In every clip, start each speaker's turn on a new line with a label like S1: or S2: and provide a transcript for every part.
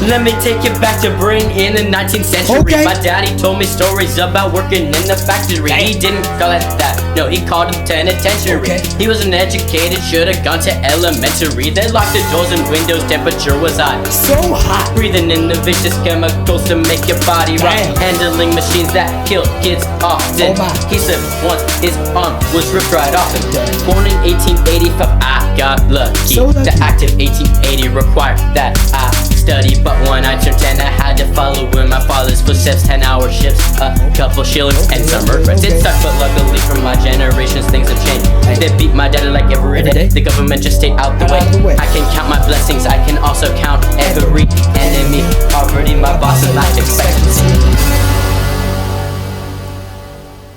S1: Let me take you back to brain in the 19th century.
S2: Okay.
S1: My daddy told me stories about working in the factory. He didn't call it that, no, he called it penitentiary.
S2: Okay.
S1: He was uneducated, should've gone to elementary. They locked the doors and windows, temperature was high.
S2: So hot.
S1: Breathing in the vicious chemicals to make your body rock.
S2: Damn.
S1: Handling machines that kill kids often.
S2: Oh my.
S1: He said once his arm was ripped right off him.
S2: Damn.
S1: Born in 1885, I got lucky.
S2: So lucky.
S1: The active 1880 required that I study, but when I turned 10 I had to follow in my father's footsteps. 10-hour shifts, a couple shillings, and some regrets. It sucked, but luckily for my generations things have changed. They beat my daddy like every day. The government just stayed out the way. I can count my blessings, I can also count every enemy. Poverty, my boss, and life expectancy.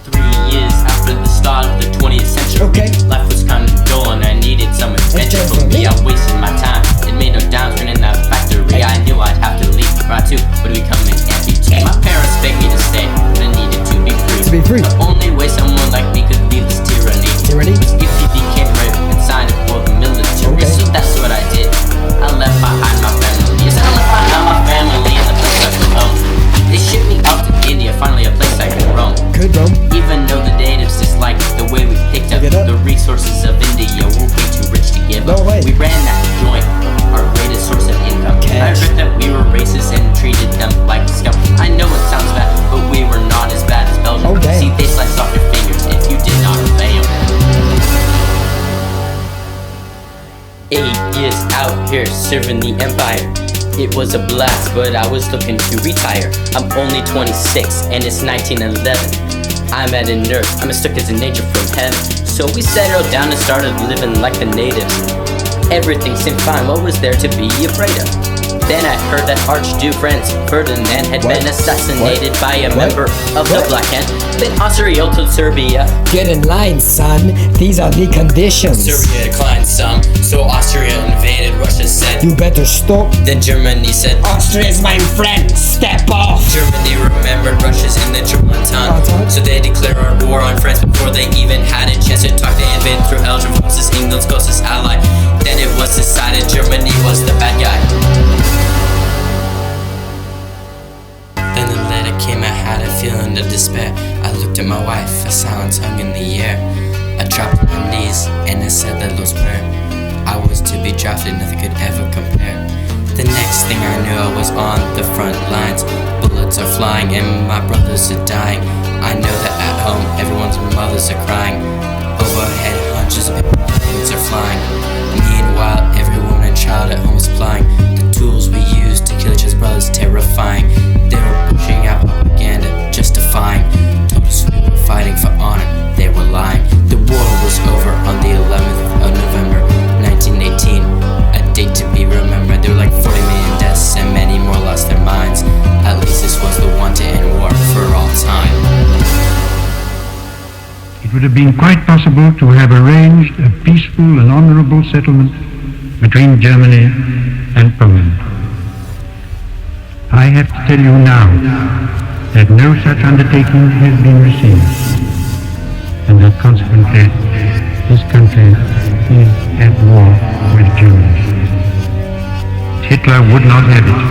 S1: 3 years after the start of the 20th century,
S2: Okay.
S1: life was kinda dull and I needed some adventure
S2: Adventure
S1: for
S2: for
S1: me.
S2: me.
S1: I wasted my time, it made no downs running that factory. I knew I'd have to leave, or I too would become an amputee. My parents begged me to stay, but I needed to be free.
S2: To be free.
S1: The only way someone like me could leave this tyranny was if he became brave and signed up for the military.
S2: Okay.
S1: So that's what I did. I left behind my family. Yes, I left behind my family in the place I could home. They shipped me out to India, finally a place I could roam.
S2: Good, bro.
S1: Even though the natives disliked the way we picked up
S2: Pick it up.
S1: the resources of India, we're way too rich to give
S2: No
S1: up.
S2: way.
S1: We ran that joint, our greatest source of income. I
S2: Cash.
S1: heard that we were racist and treated them like scum. I know it sounds bad, but we were not as bad as Belgium.
S2: Oh, damn.
S1: See, they sliced off your fingers if you did not obey them. 8 years out here serving the empire. It was a blast, but I was looking to retire. I'm only 26 and it's 1911. I met a nurse, I'm as stuck as an angel from heaven. So we settled down and started living like the natives. Everything seemed fine, what was there to be afraid of? Then I heard that Archduke Franz Ferdinand had been assassinated by a member of the Black Hand. Then Austria told Serbia.
S2: Get in line, son. These are the conditions.
S1: Serbia declined some, so Austria invaded. Russia said.
S2: You better stop.
S1: Then Germany said.
S2: Austria is my friend. Step off.
S1: Germany remembered Russia's in the German tongue, so they declared our war on France before they even had a chance to talk. They invaded through Belgium, France, England's closest ally. Then it was decided Germany was the bad guy. Then the letter came, I had a feeling of despair. I looked at my wife, a silence hung in the air. I dropped on my knees and I said the Lord's Prayer. I was to be drafted, nothing could ever compare. The next thing I knew, I was on the front lines. Bullets are flying and my brothers are dying. I know that at home everyone's mothers are crying. Overhead hundreds of planes are flying. Meanwhile, every woman and child at home is applying the tools we use to kill each other's brothers, terrifying. They were pushing out propaganda, justifying. Told us we were fighting for honor, they were lying. The war was over on the 11th of November 1918, a date to be remembered. There were like 40 million deaths and many more lost their minds. At least this was the one to end war for all time.
S3: It would have been quite possible to have arranged a peaceful and honorable settlement between Germany and Poland. I have to tell you now that no such undertaking has been received, and that consequently this country is at war with Germany. Hitler would not have it.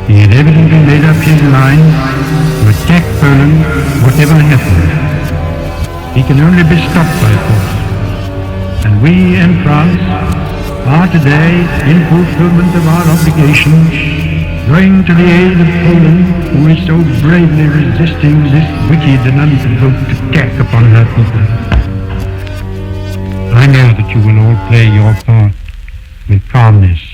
S3: He had evidently made up his mind to attack Poland whatever happened. He can only be stopped by force. And we in France are today, in fulfillment of our obligations, going to the aid of Poland, who is so bravely resisting this wicked and unprovoked attack upon her people. I know that you will all play your part with calmness